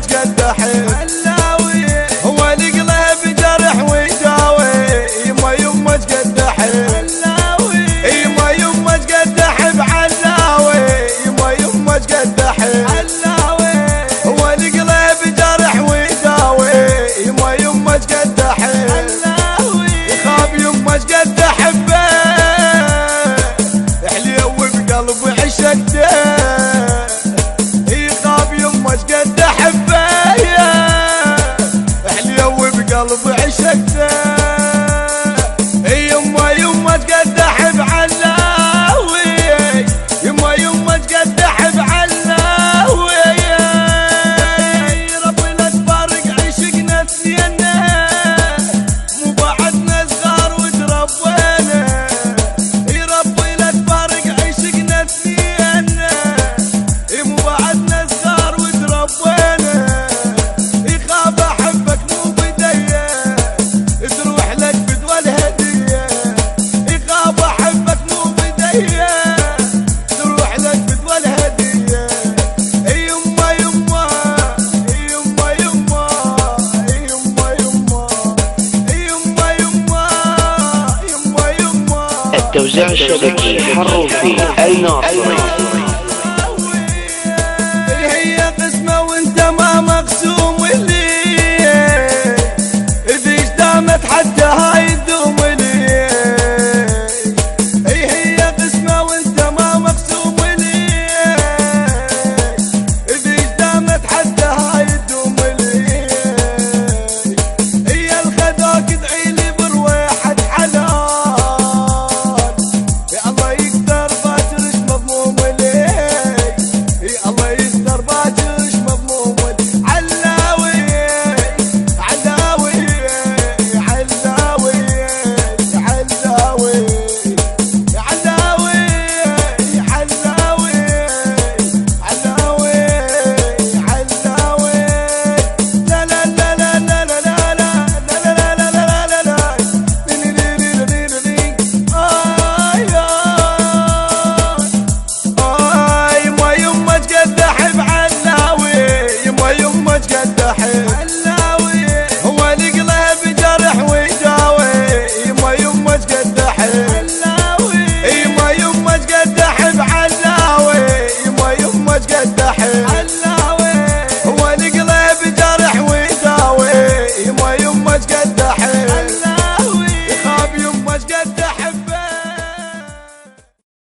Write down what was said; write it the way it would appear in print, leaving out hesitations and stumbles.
تقد احب علاوي هو القلب جرح ويداوي يما يما تقد احب علاوي يما يما تقد احب علاوي يما يما تقد احب علاوي هو القلب جرح ويداوي يما يما تقد احب علاوي يخاف يما تقد احبه حليوي بقلبي عشقته يخاف يما تقد احبه حليوي بقلبي عشقته يما يما تقد احب علاوي يما يما تقد احب علاوي ربي لا تفارق عشقنا اثنينا مو بعدنا صغار وتربينا ربي لا تفارق عشقنا اثنينا مو بعدنا صغار وتربينا يخاف احبك مو بديه تروح لك بدوى الهديه يخاف احبك مو بديه تروح لك بدوى الهديه يما يما يما يما يما يما يما يما يما يما التوزيع الشبكي حروفي الناصري.